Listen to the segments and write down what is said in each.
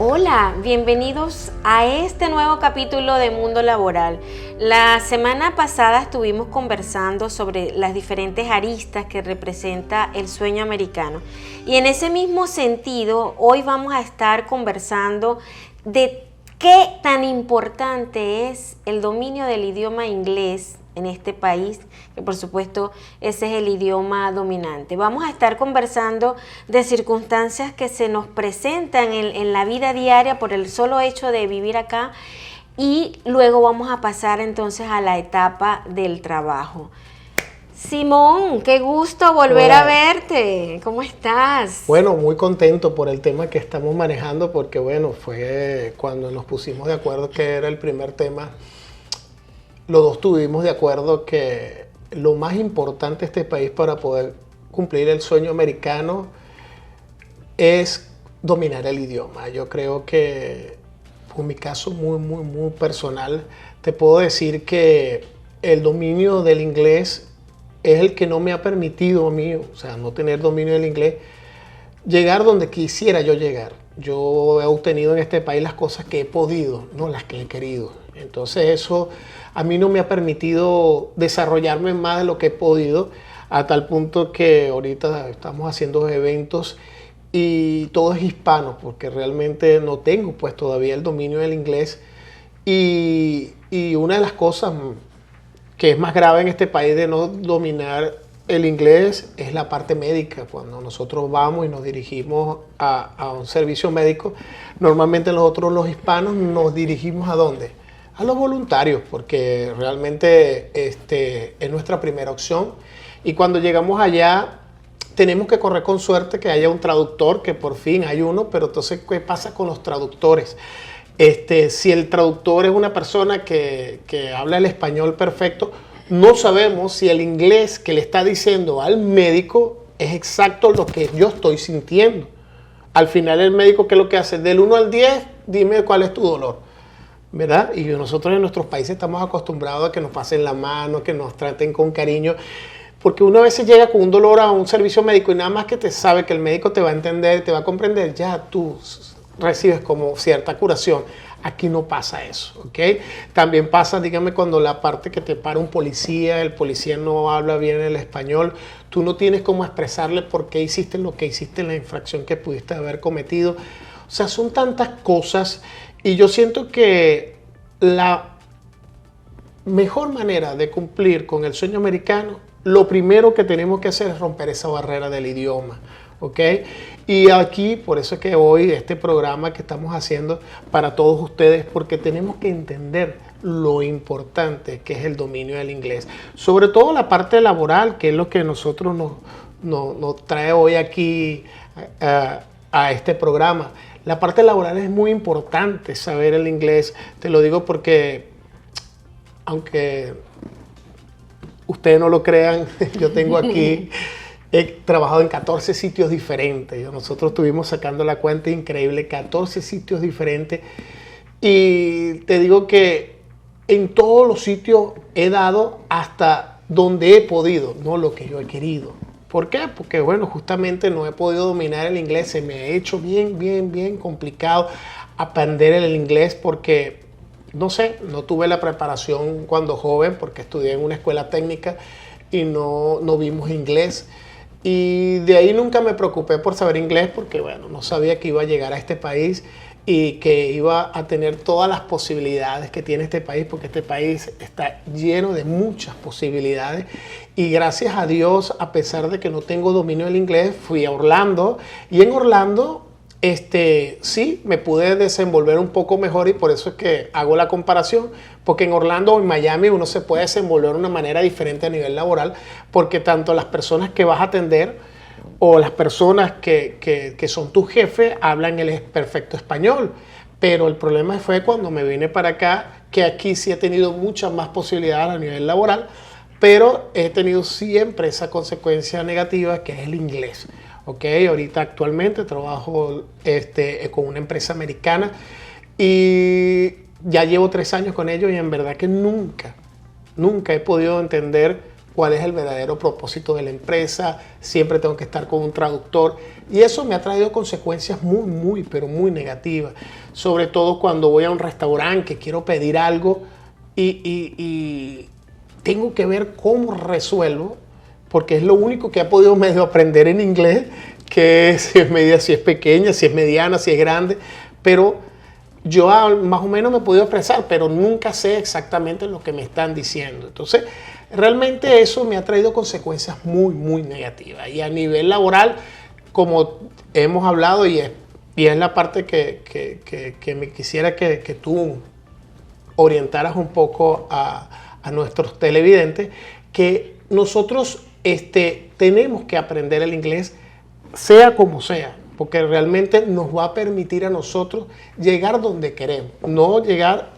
Hola, bienvenidos a este nuevo capítulo de Mundo Laboral. La semana pasada estuvimos conversando sobre las diferentes aristas que representa el sueño americano. Y en ese mismo sentido, hoy vamos a estar conversando de qué tan importante es el dominio del idioma inglés en este país, que por supuesto ese es el idioma dominante. Vamos a estar conversando de circunstancias que se nos presentan en la vida diaria por el solo hecho de vivir acá, y luego vamos a pasar entonces a la etapa del trabajo. Simón, qué gusto volver a verte. ¿Cómo estás? Bueno, muy contento por el tema que estamos manejando, porque bueno, fue cuando nos pusimos de acuerdo que era el primer tema. Los dos estuvimos de acuerdo que lo más importante de este país para poder cumplir el sueño americano es dominar el idioma. Yo creo que, por mi caso muy personal, te puedo decir que el dominio del inglés es el que no me ha permitido a mí, o sea, no tener dominio del inglés, llegar donde quisiera yo llegar. Yo he obtenido en este país las cosas que he podido, no las que he querido. Entonces eso a mí no me ha permitido desarrollarme más de lo que he podido, a tal punto que ahorita estamos haciendo eventos y todo es hispano, porque realmente no tengo pues todavía el dominio del inglés. Y una de las cosas que es más grave en este país de no dominar el inglés es la parte médica. Cuando nosotros vamos y nos dirigimos a un servicio médico, normalmente nosotros los hispanos nos dirigimos ¿a dónde? A los voluntarios, porque realmente es nuestra primera opción. Y cuando llegamos allá, tenemos que correr con suerte que haya un traductor, que por fin hay uno, pero entonces, ¿qué pasa con los traductores? Si el traductor es una persona que habla el español perfecto, no sabemos si el inglés que le está diciendo al médico es exacto lo que yo estoy sintiendo. Al final el médico, ¿qué es lo que hace? Del 1 al 10, dime cuál es tu dolor, ¿verdad? Y nosotros en nuestros países estamos acostumbrados a que nos pasen la mano, que nos traten con cariño, porque uno a veces llega con un dolor a un servicio médico y nada más que te sabe que el médico te va a entender, te va a comprender, ya tú recibes como cierta curación. Aquí no pasa eso, ¿ok? También pasa, dígame, cuando la parte que te para un policía, el policía no habla bien el español, tú no tienes cómo expresarle por qué hiciste lo que hiciste en la infracción que pudiste haber cometido. O sea, son tantas cosas, y yo siento que la mejor manera de cumplir con el sueño americano, lo primero que tenemos que hacer es romper esa barrera del idioma. ¿Ok? Y aquí, por eso es que hoy este programa que estamos haciendo para todos ustedes, porque tenemos que entender lo importante que es el dominio del inglés. Sobre todo la parte laboral, que es lo que nosotros nos trae hoy aquí a este programa. La parte laboral es muy importante saber el inglés. Te lo digo porque, aunque ustedes no lo crean, yo tengo aquí... He trabajado en 14 sitios diferentes. Nosotros estuvimos sacando la cuenta increíble, 14 sitios diferentes. Y te digo que en todos los sitios he dado hasta donde he podido, no lo que yo he querido. ¿Por qué? Porque bueno, justamente no he podido dominar el inglés. Se me ha hecho bien complicado aprender el inglés porque, no sé, no tuve la preparación cuando joven porque estudié en una escuela técnica y no vimos inglés. Y de ahí nunca me preocupé por saber inglés porque, bueno, no sabía que iba a llegar a este país y que iba a tener todas las posibilidades que tiene este país, porque este país está lleno de muchas posibilidades. Y gracias a Dios, a pesar de que no tengo dominio del inglés, fui a Orlando, y en Orlando sí me pude desenvolver un poco mejor, y por eso es que hago la comparación, porque en Orlando o en Miami uno se puede desenvolver de una manera diferente a nivel laboral, porque tanto las personas que vas a atender o las personas que son tu jefe hablan el perfecto español. Pero el problema fue cuando me vine para acá, que aquí sí he tenido muchas más posibilidades a nivel laboral, pero he tenido siempre esa consecuencia negativa que es el inglés. Ok, ahorita actualmente trabajo con una empresa americana y ya llevo 3 años con ellos, y en verdad que nunca he podido entender cuál es el verdadero propósito de la empresa, siempre tengo que estar con un traductor y eso me ha traído consecuencias pero muy negativas, sobre todo cuando voy a un restaurante que quiero pedir algo y tengo que ver cómo resuelvo, porque es lo único que he podido medio aprender en inglés, que es si es medida, si es pequeña, si es mediana, si es grande, pero yo más o menos me he podido expresar, pero nunca sé exactamente lo que me están diciendo. Entonces, realmente eso me ha traído consecuencias muy negativas. Y a nivel laboral, como hemos hablado, y es la parte que me quisiera que tú orientaras un poco a nuestros televidentes, que nosotros tenemos que aprender el inglés sea como sea, porque realmente nos va a permitir a nosotros llegar donde queremos, no llegar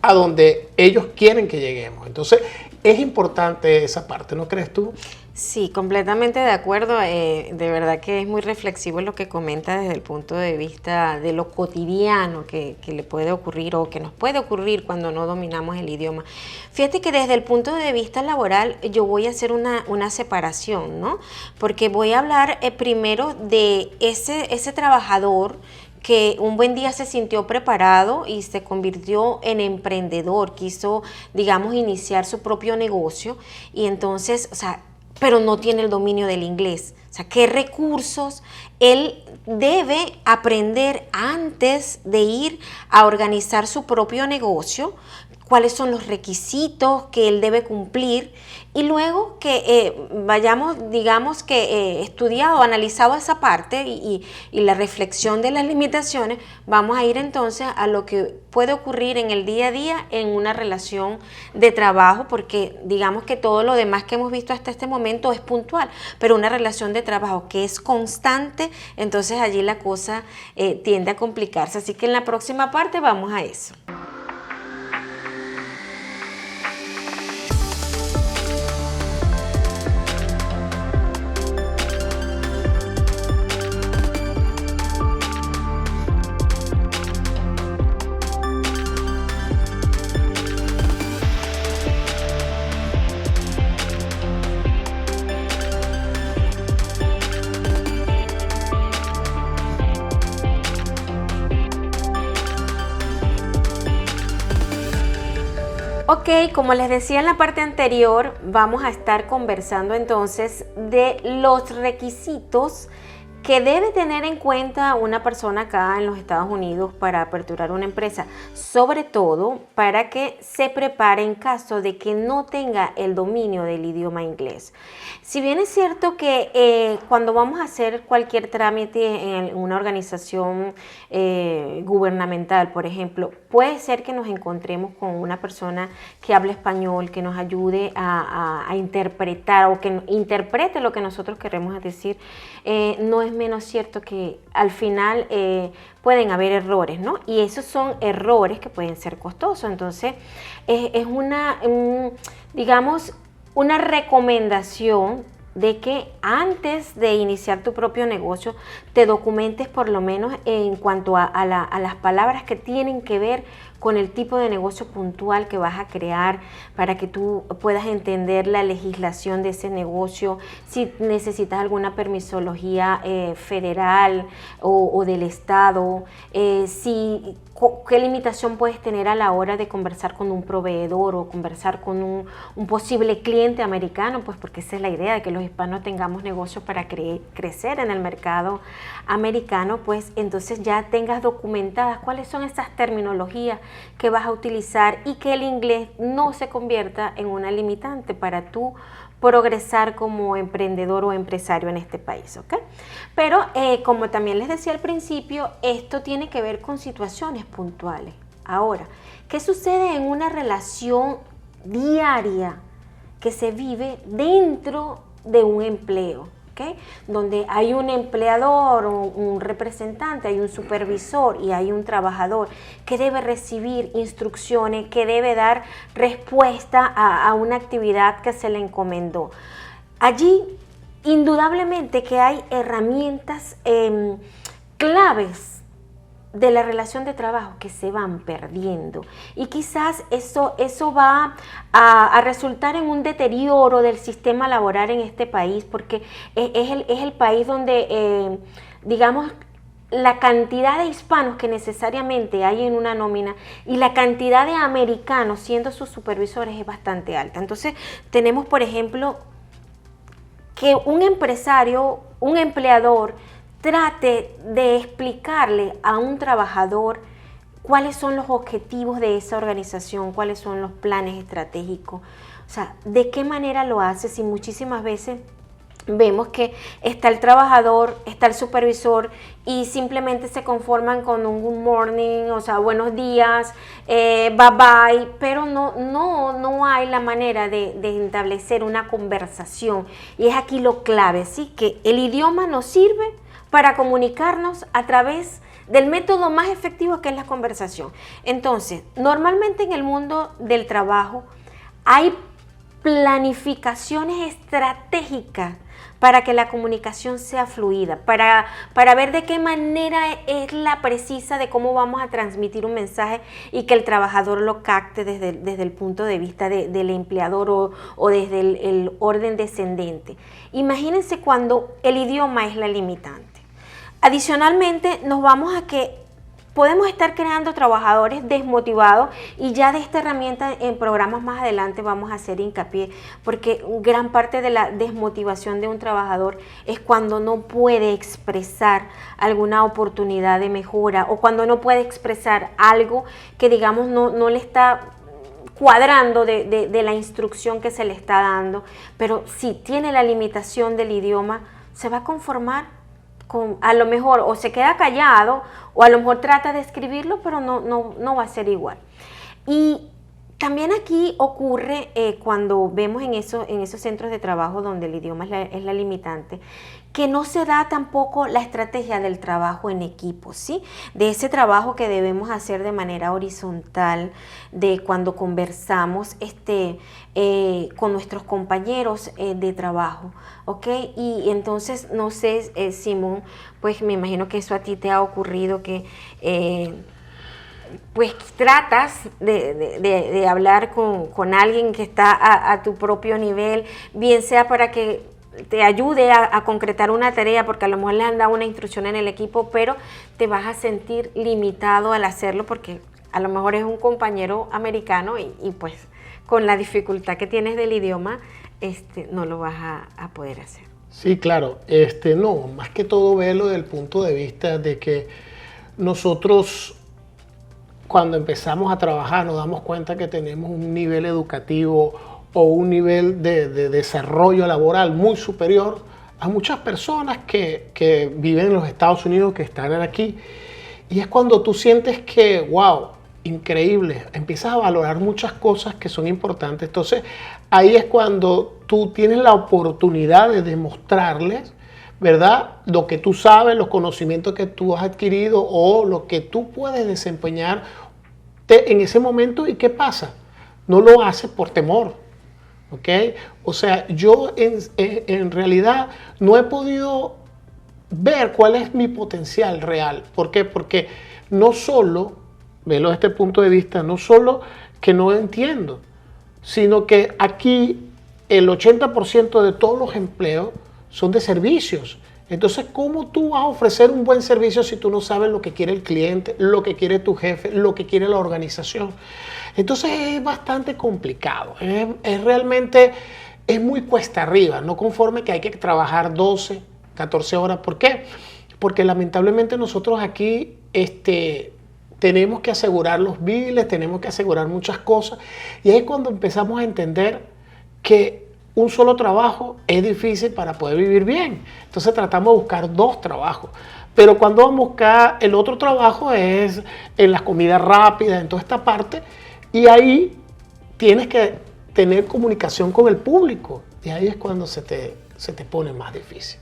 a donde ellos quieren que lleguemos. Entonces, es importante esa parte, ¿no crees tú? Sí, completamente de acuerdo. De verdad que es muy reflexivo lo que comenta desde el punto de vista de lo cotidiano que le puede ocurrir o que nos puede ocurrir cuando no dominamos el idioma. Fíjate que desde el punto de vista laboral yo voy a hacer una separación, ¿no? Porque voy a hablar primero de ese trabajador que un buen día se sintió preparado y se convirtió en emprendedor, quiso, digamos, iniciar su propio negocio y entonces, o sea, pero no tiene el dominio del inglés. O sea, ¿qué recursos él debe aprender antes de ir a organizar su propio negocio? ¿Cuáles son los requisitos que él debe cumplir? Y luego que vayamos, digamos que estudiado, analizado esa parte y la reflexión de las limitaciones, vamos a ir entonces a lo que puede ocurrir en el día a día en una relación de trabajo, porque digamos que todo lo demás que hemos visto hasta este momento es puntual, pero una relación de trabajo que es constante, entonces allí la cosa tiende a complicarse. Así que en la próxima parte vamos a eso. Ok, como les decía en la parte anterior, vamos a estar conversando entonces de los requisitos que debe tener en cuenta una persona acá en los Estados Unidos para aperturar una empresa, sobre todo para que se prepare en caso de que no tenga el dominio del idioma inglés. Si bien es cierto que cuando vamos a hacer cualquier trámite en una organización gubernamental, por ejemplo, puede ser que nos encontremos con una persona que habla español, que nos ayude a interpretar o que interprete lo que nosotros queremos decir. No es menos cierto que al final pueden haber errores, ¿no? Y esos son errores que pueden ser costosos. Entonces, es digamos, una recomendación de que antes de iniciar tu propio negocio te documentes por lo menos en cuanto a las palabras que tienen que ver con el tipo de negocio puntual que vas a crear, para que tú puedas entender la legislación de ese negocio, si necesitas alguna permisología federal o del estado, qué limitación puedes tener a la hora de conversar con un proveedor o conversar con un posible cliente americano, pues porque esa es la idea, de que los hispanos tengamos negocios para crecer en el mercado americano, pues entonces ya tengas documentadas cuáles son esas terminologías que vas a utilizar y que el inglés no se convierta en una limitante para tú progresar como emprendedor o empresario en este país, ¿ok? Pero como también les decía al principio, esto tiene que ver con situaciones puntuales. Ahora, ¿qué sucede en una relación diaria que se vive dentro de un empleo? ¿Okay? Donde hay un empleador, un representante, hay un supervisor y hay un trabajador que debe recibir instrucciones, que debe dar respuesta a una actividad que se le encomendó. Allí, indudablemente que hay herramientas claves de la relación de trabajo que se van perdiendo, y quizás eso va a resultar en un deterioro del sistema laboral en este país, porque es el país donde, digamos, la cantidad de hispanos que necesariamente hay en una nómina y la cantidad de americanos siendo sus supervisores es bastante alta. Entonces tenemos, por ejemplo, que un empresario, un empleador, trate de explicarle a un trabajador cuáles son los objetivos de esa organización, cuáles son los planes estratégicos. O sea, de qué manera lo hace, si muchísimas veces vemos que está el trabajador, está el supervisor y simplemente se conforman con un good morning, o sea, buenos días, bye bye, pero no hay la manera de establecer una conversación. Y es aquí lo clave, ¿sí? Que el idioma nos sirve para comunicarnos a través del método más efectivo, que es la conversación. Entonces, normalmente en el mundo del trabajo hay planificaciones estratégicas para que la comunicación sea fluida, para ver de qué manera es la precisa de cómo vamos a transmitir un mensaje y que el trabajador lo capte desde el punto de vista del empleador o desde el orden descendente. Imagínense cuando el idioma es la limitante. Adicionalmente, nos vamos a que podemos estar creando trabajadores desmotivados, y ya de esta herramienta en programas más adelante vamos a hacer hincapié, porque gran parte de la desmotivación de un trabajador es cuando no puede expresar alguna oportunidad de mejora o cuando no puede expresar algo que, digamos, no le está cuadrando de la instrucción que se le está dando. Pero si tiene la limitación del idioma, se va a conformar con, a lo mejor, o se queda callado, o a lo mejor trata de escribirlo, pero no va a ser igual. Y también aquí ocurre cuando vemos en esos centros de trabajo donde el idioma es la limitante, que no se da tampoco la estrategia del trabajo en equipo, ¿sí? De ese trabajo que debemos hacer de manera horizontal, de cuando conversamos con nuestros compañeros de trabajo, ¿ok? Y entonces, no sé, Simón, pues me imagino que eso a ti te ha ocurrido, que pues tratas de hablar con alguien que está a tu propio nivel, bien sea para que te ayude a concretar una tarea, porque a lo mejor le han dado una instrucción en el equipo, pero te vas a sentir limitado al hacerlo porque a lo mejor es un compañero americano y pues con la dificultad que tienes del idioma, no lo vas a poder hacer. Sí, claro. No, más que todo verlo desde el punto de vista de que nosotros, cuando empezamos a trabajar, nos damos cuenta que tenemos un nivel educativo o un nivel de desarrollo laboral muy superior a muchas personas que viven en los Estados Unidos, que están aquí. Y es cuando tú sientes que, wow, increíble, empiezas a valorar muchas cosas que son importantes. Entonces, ahí es cuando tú tienes la oportunidad de demostrarles, ¿verdad?, lo que tú sabes, los conocimientos que tú has adquirido o lo que tú puedes desempeñar en ese momento. ¿Y qué pasa? No lo haces por temor, ¿ok? O sea, yo en realidad no he podido ver cuál es mi potencial real. ¿Por qué? Porque no solo, velo desde este punto de vista, no solo que no entiendo, sino que aquí el 80% de todos los empleos son de servicios. Entonces, ¿cómo tú vas a ofrecer un buen servicio si tú no sabes lo que quiere el cliente, lo que quiere tu jefe, lo que quiere la organización? Entonces es bastante complicado, es realmente, es muy cuesta arriba, no conforme que hay que trabajar 12, 14 horas. ¿Por qué? Porque lamentablemente nosotros aquí tenemos que asegurar los biles, tenemos que asegurar muchas cosas, y ahí es cuando empezamos a entender que un solo trabajo es difícil para poder vivir bien. Entonces tratamos de buscar 2 trabajos. Pero cuando vamos a buscar el otro trabajo es en las comidas rápidas, en toda esta parte, y ahí tienes que tener comunicación con el público. Y ahí es cuando se te pone más difícil.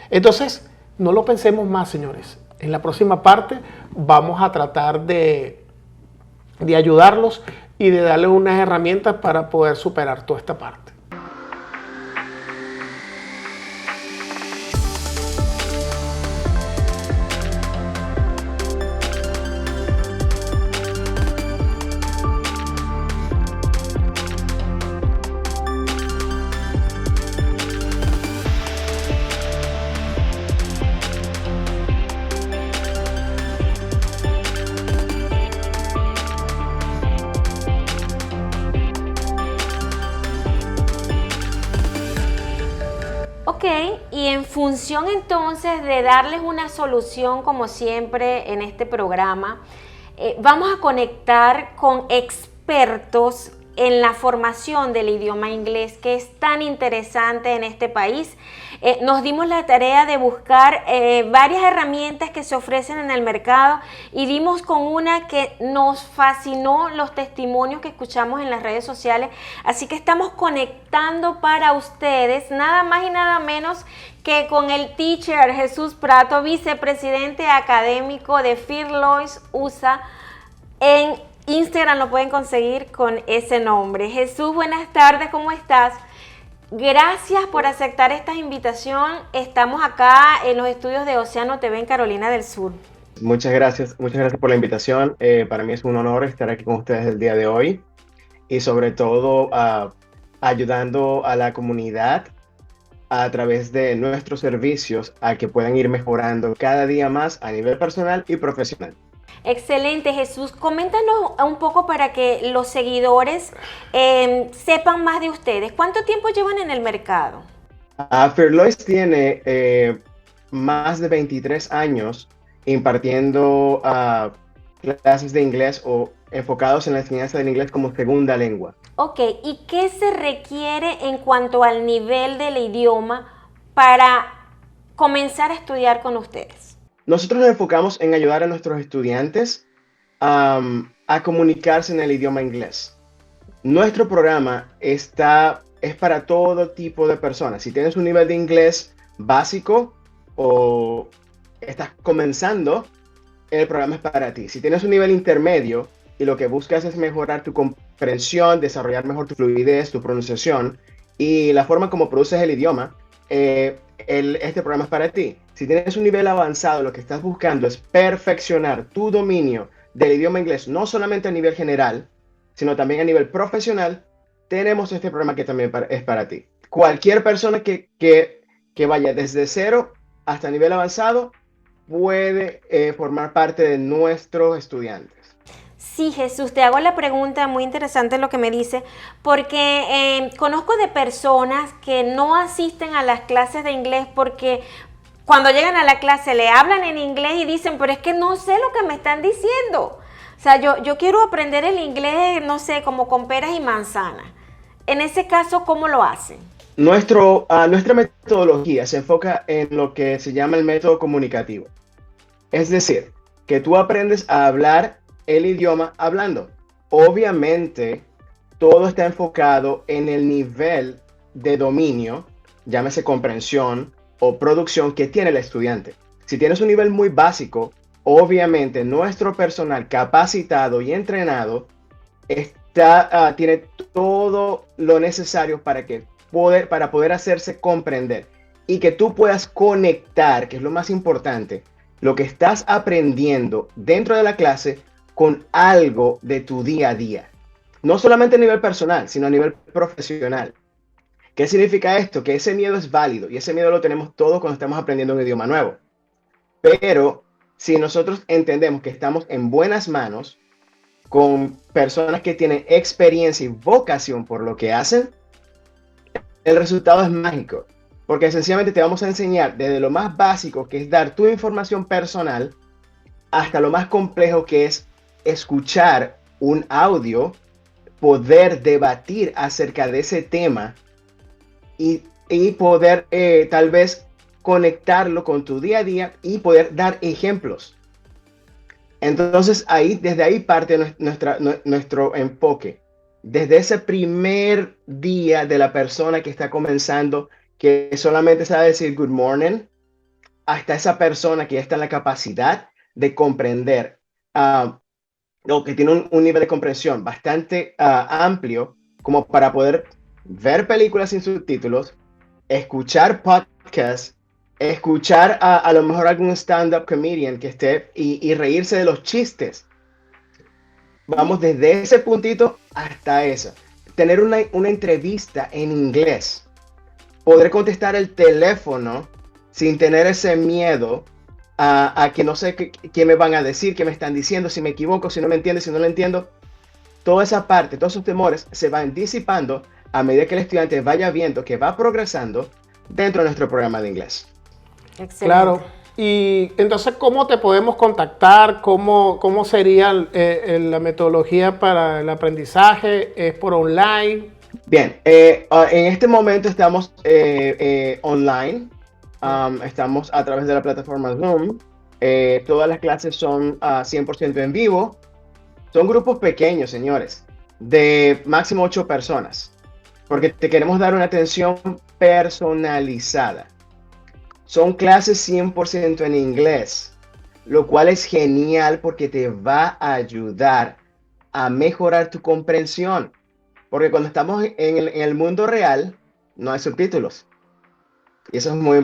Entonces, no lo pensemos más, señores. En la próxima parte vamos a tratar de ayudarlos y de darles unas herramientas para poder superar toda esta parte. función entonces de darles una solución, como siempre en este programa, vamos a conectar con expertos en la formación del idioma inglés, que es tan interesante en este país. Nos dimos la tarea de buscar varias herramientas que se ofrecen en el mercado y dimos con una que nos fascinó, los testimonios que escuchamos en las redes sociales. Así que estamos conectando para ustedes nada más y nada menos que con el teacher Jesús Prato, vicepresidente académico de Fearless USA. En Instagram lo pueden conseguir con ese nombre. Jesús, buenas tardes, ¿cómo estás? Gracias por aceptar esta invitación. Estamos acá en los estudios de Océano TV en Carolina del Sur. Muchas gracias por la invitación. Para mí es un honor estar aquí con ustedes el día de hoy y sobre todo ayudando a la comunidad a través de nuestros servicios a que puedan ir mejorando cada día más a nivel personal y profesional. Excelente, Jesús. Coméntanos un poco para que los seguidores sepan más de ustedes. ¿Cuánto tiempo llevan en el mercado? Fearless tiene más de 23 años impartiendo clases de inglés o enfocados en la enseñanza del inglés como segunda lengua. Ok, ¿y qué se requiere en cuanto al nivel del idioma para comenzar a estudiar con ustedes? Nosotros nos enfocamos en ayudar a nuestros estudiantes a comunicarse en el idioma inglés. Nuestro programa es para todo tipo de personas. Si tienes un nivel de inglés básico o estás comenzando, el programa es para ti. Si tienes un nivel intermedio y lo que buscas es mejorar tu comprensión, desarrollar mejor tu fluidez, tu pronunciación y la forma como produces el idioma, este programa es para ti. Si tienes un nivel avanzado, lo que estás buscando es perfeccionar tu dominio del idioma inglés, no solamente a nivel general, sino también a nivel profesional, tenemos este programa que también es para ti. Cualquier persona que vaya desde cero hasta nivel avanzado puede formar parte de nuestros estudiantes. Sí, Jesús, te hago la pregunta, muy interesante lo que me dice, porque conozco de personas que no asisten a las clases de inglés porque cuando llegan a la clase le hablan en inglés y dicen, pero es que no sé lo que me están diciendo. O sea, yo quiero aprender el inglés, no sé, como con peras y manzanas. En ese caso, ¿cómo lo hacen? Nuestra metodología se enfoca en lo que se llama el método comunicativo. Es decir, que tú aprendes a hablar el idioma hablando. Obviamente, todo está enfocado en el nivel de dominio, llámese comprensión o producción que tiene el estudiante. Si tienes un nivel muy básico, obviamente nuestro personal capacitado y entrenado tiene todo lo necesario para poder hacerse comprender y que tú puedas conectar, que es lo más importante, lo que estás aprendiendo dentro de la clase con algo de tu día a día. No solamente a nivel personal, sino a nivel profesional. ¿Qué significa esto? Que ese miedo es válido y ese miedo lo tenemos todos cuando estamos aprendiendo un idioma nuevo. Pero si nosotros entendemos que estamos en buenas manos con personas que tienen experiencia y vocación por lo que hacen, el resultado es mágico. Porque sencillamente te vamos a enseñar desde lo más básico, que es dar tu información personal, hasta lo más complejo, que es escuchar un audio, poder debatir acerca de ese tema y poder tal vez conectarlo con tu día a día y poder dar ejemplos. Entonces desde ahí parte nuestro enfoque. Desde ese primer día de la persona que está comenzando, que solamente sabe decir good morning, hasta esa persona que ya está en la capacidad de comprender, o que tiene un nivel de comprensión bastante amplio, como para poder ver películas sin subtítulos, escuchar podcasts, escuchar a lo mejor algún stand-up comedian que esté y reírse de los chistes. Vamos desde ese puntito hasta eso. Tener una entrevista en inglés. Poder contestar el teléfono sin tener ese miedo a que no sé qué me van a decir, qué me están diciendo, si me equivoco, si no me entiendo, si no lo entiendo. Toda esa parte, todos esos temores se van disipando a medida que el estudiante vaya viendo que va progresando dentro de nuestro programa de inglés. Excelente. Claro. Y entonces, ¿cómo te podemos contactar? ¿Cómo sería la metodología para el aprendizaje? ¿Es por online? Bien, en este momento estamos online, estamos a través de la plataforma Zoom. Todas las clases son 100% en vivo. Son grupos pequeños, señores, de máximo 8 personas, porque te queremos dar una atención personalizada. Son clases 100% en inglés, lo cual es genial porque te va a ayudar a mejorar tu comprensión. Porque cuando estamos en el mundo real, no hay subtítulos. Y eso es muy